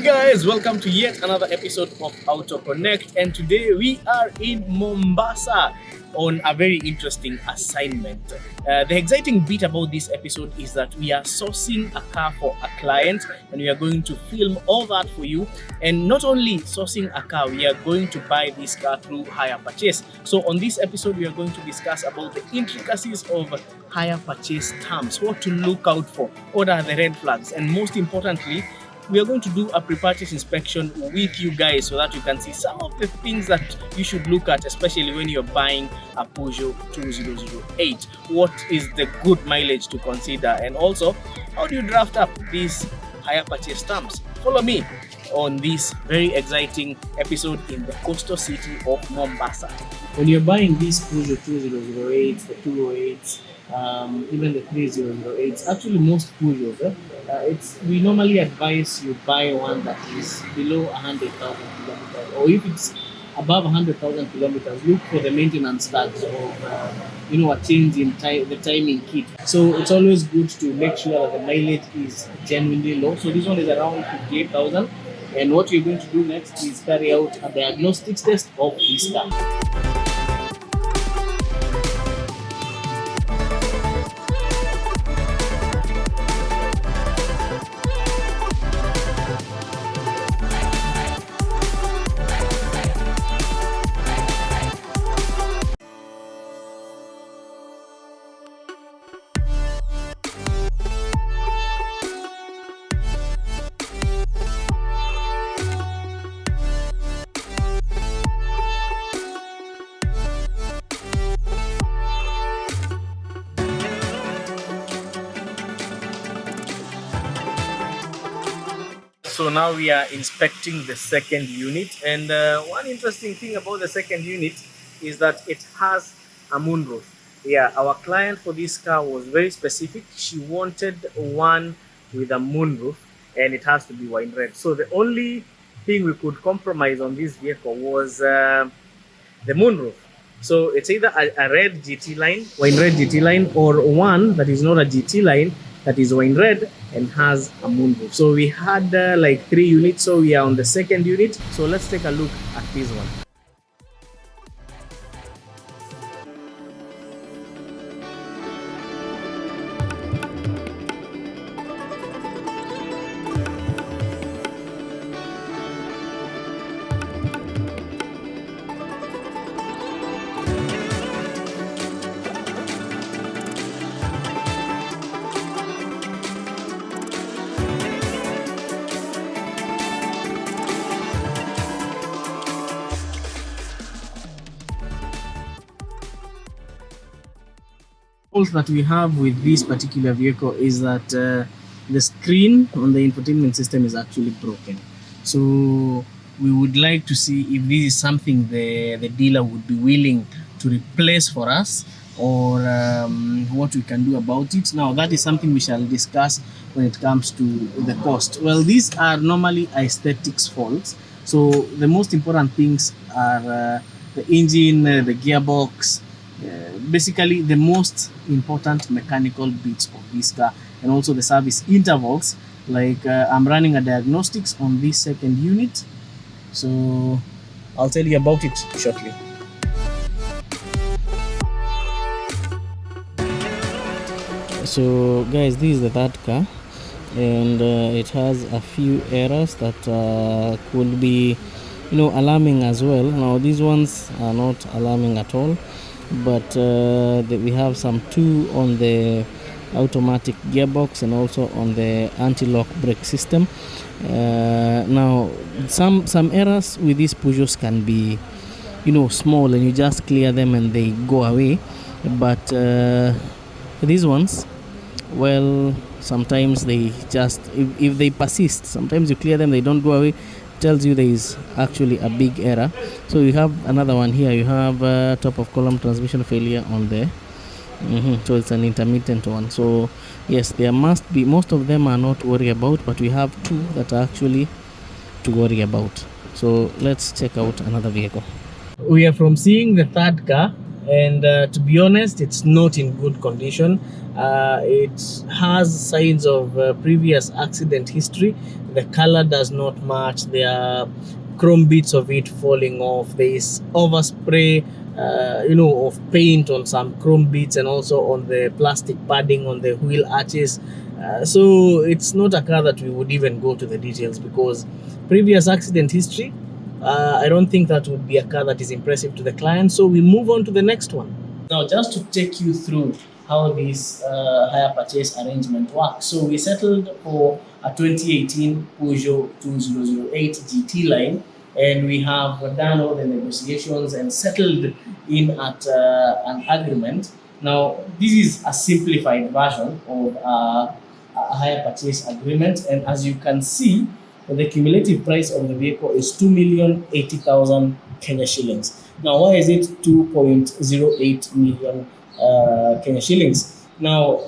Guys, welcome to yet another episode of Auto Connect, and today we are in Mombasa on a very interesting assignment. The exciting bit about this episode is that we are sourcing a car for a client and we are going to film all that for you. And not only sourcing a car, we are going to buy this car through hire purchase. So on this episode, we are going to discuss about the intricacies of hire purchase terms, what to look out for, what are the red flags, and most importantly, we are going to do a pre-purchase inspection with you guys so that you can see some of the things that you should look at, especially when you're buying a Peugeot 2008. What is the good mileage to consider, and also how do you draft up these hire purchase terms? Follow me on this very exciting episode in the coastal city of Mombasa. When you're buying these Peugeot 2008s, the 208s, even the 3008s, actually most Peugeots, we normally advise you buy one that is below 100,000 kilometers, or if it's above 100,000 kilometers, look for the maintenance tags of a change in the timing kit. So it's always good to make sure that the mileage is genuinely low. So this one is around 58,000, and what you're going to do next is carry out a diagnostics test of this car. So now we are inspecting the second unit, and one interesting thing about the second unit is that it has a moonroof. Yeah, our client for this car was very specific. She wanted one with a moonroof, and it has to be wine red. So the only thing we could compromise on this vehicle was the moonroof. So it's either a red GT line, wine red GT line, or one that is not a GT line, that is wine red and has a moonroof. So we had like 3 units, so we are on the second unit. So let's take a look at this one. That we have with this particular vehicle is that the screen on the infotainment system is actually broken. So we would like to see if this is something the dealer would be willing to replace for us, or what we can do about it. Now that is something we shall discuss when it comes to the cost. Well, these are normally aesthetics faults. So the most important things are the engine, the gearbox, basically the most important mechanical bits of this car, and also the service intervals. Like I'm running a diagnostics on this second unit, so I'll tell you about it shortly. So guys, this is the third car, and it has a few errors that could be alarming as well. Now these ones are not alarming at all, but we have some 2 on the automatic gearbox and also on the anti-lock brake system. Now some errors with these Peugeots can be small, and you just clear them and they go away, but these ones, well, sometimes they just, if they persist, sometimes you clear them, they don't go away, tells you there is actually a big error. So you have another one here. You have top of column transmission failure on there. So it's an intermittent one. So yes, there must be, most of them are not worry about, but we have 2 that are actually to worry about. So let's check out another vehicle. We are from seeing the third car and to be honest, it's not in good condition. It has signs of previous accident history. The color does not match. There are chrome bits of it falling off. There is overspray, of paint on some chrome bits and also on the plastic padding on the wheel arches. So it's not a car that we would even go to the details, because previous accident history, I don't think that would be a car that is impressive to the client. So we move on to the next one. Now, just to take you through how this hire purchase arrangement works. So we settled for a 2018 Peugeot 2008 GT line, and we have done all the negotiations and settled in at an agreement. Now, this is a simplified version of a hire purchase agreement, and as you can see, the cumulative price of the vehicle is 2,080,000 Kenya shillings. Now, why is it 2.08 million Kenya shillings? Now,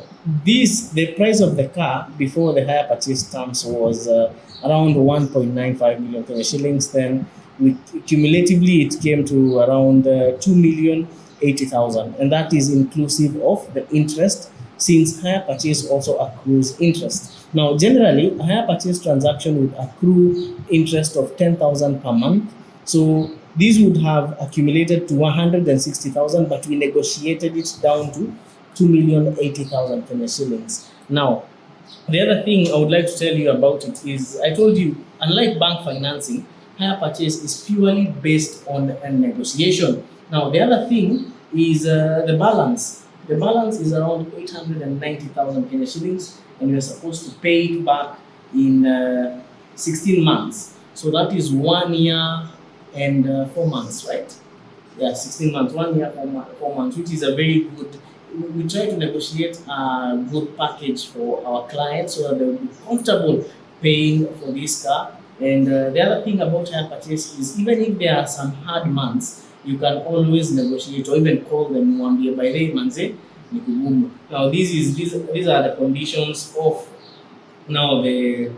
the price of the car before the hire purchase terms was around 1.95 million Kenya shillings. Then, cumulatively, it came to around 2,080,000, and that is inclusive of the interest, since hire purchase also accrues interest. Now, generally, a hire purchase transaction would accrue interest of 10,000 per month. So these would have accumulated to 160,000, but we negotiated it down to 2,080,000 Kenya shillings. Now, the other thing I would like to tell you about it is, I told you, unlike bank financing, hire purchase is purely based on a negotiation. Now, the other thing is the balance. The balance is around 890,000 Kenya shillings, and you're supposed to pay it back in 16 months. So that is 1 year and 4 months, right? Yeah, 16 months, 1 year, 4 months, which is a very good. We try to negotiate a good package for our clients so that they will be comfortable paying for this car. And the other thing about hire purchase is, even if there are some hard months, you can always negotiate or even call them one day by day, manze. Now, these are the conditions of now the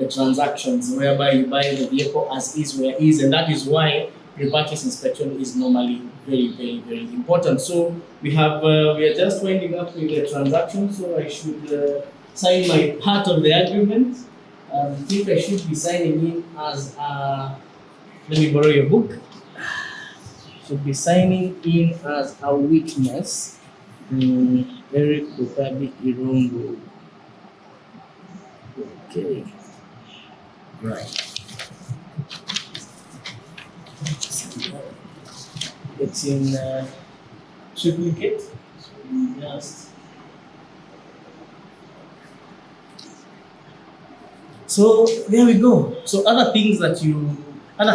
transactions, whereby you buy the vehicle as is where is, and that is why pre-purchase inspection is normally very, very, very important. So we are just winding up with the transaction, so I should sign my part of the agreement. I think I should be signing in as let me borrow your book. Should be signing in as a witness. Eric Bukabi Irungu. Okay. Right. It's in triplicate. Just. So there we go. So other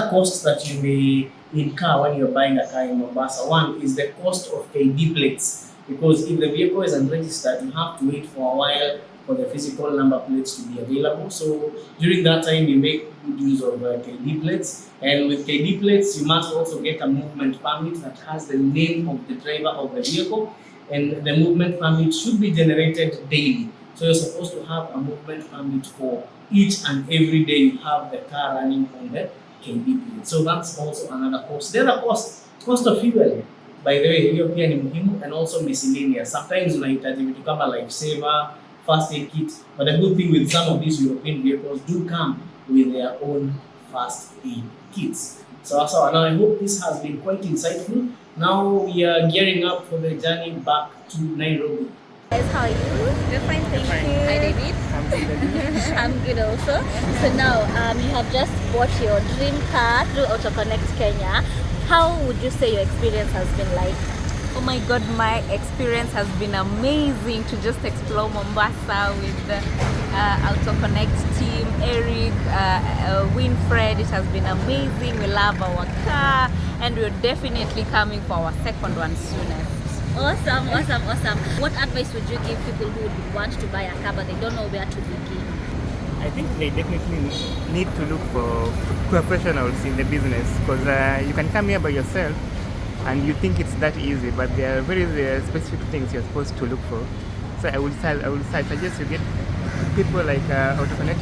costs that you may incur when you're buying a car in Mombasa. One is the cost of KD plates, because if the vehicle is unregistered, you have to wait for a while for the physical number plates to be available. So during that time, you make good use of KD plates. And with KD plates, you must also get a movement permit that has the name of the driver of the vehicle, and the movement permit should be generated daily. So you're supposed to have a movement permit for each and every day you have the car running on the KD plate. So that's also another cost. The other cost of fuel, by the way, hiyo pia ni muhimu, and also miscellaneous. Sometimes unahitaji vitu kama life saver, first aid kit, but the good thing with some of these European vehicles do come with their own first aid kits. So now I hope this has been quite insightful. Now we are gearing up for the journey back to Nairobi. Guys, how are you? We're fine, thank you. Hi, David. I'm good. I'm good also. So now, you have just bought your dream car through Auto Connect Kenya. How would you say your experience has been like? Oh my God, my experience has been amazing to just explore Mombasa with the Auto Connect team, Eric, Winfred. It has been amazing. We love our car, and we're definitely coming for our second one soonest. Awesome. What advice would you give people who would want to buy a car but they don't know where to begin? I think they definitely need to look for professionals in the business, because you can come here by yourself and you think it's that easy, but there are very specific things you're supposed to look for. So I would suggest you get people like Auto Connect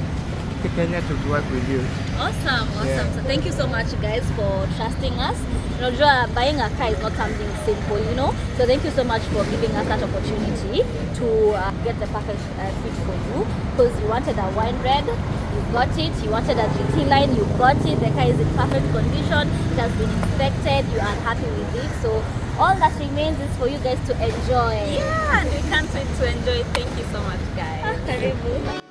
Kenya to work with you. Awesome. Yeah. So thank you so much, guys, for trusting us. Buying a car is not something simple, So thank you so much for giving us that opportunity to get the perfect fit for you. Because you wanted a wine red, you got it. You wanted a GT line, you got it. The car is in perfect condition. It has been inspected. You are happy with it. So all that remains is for you guys to enjoy. Yeah, and we can't wait to enjoy. Thank you so much, guys. Karibu.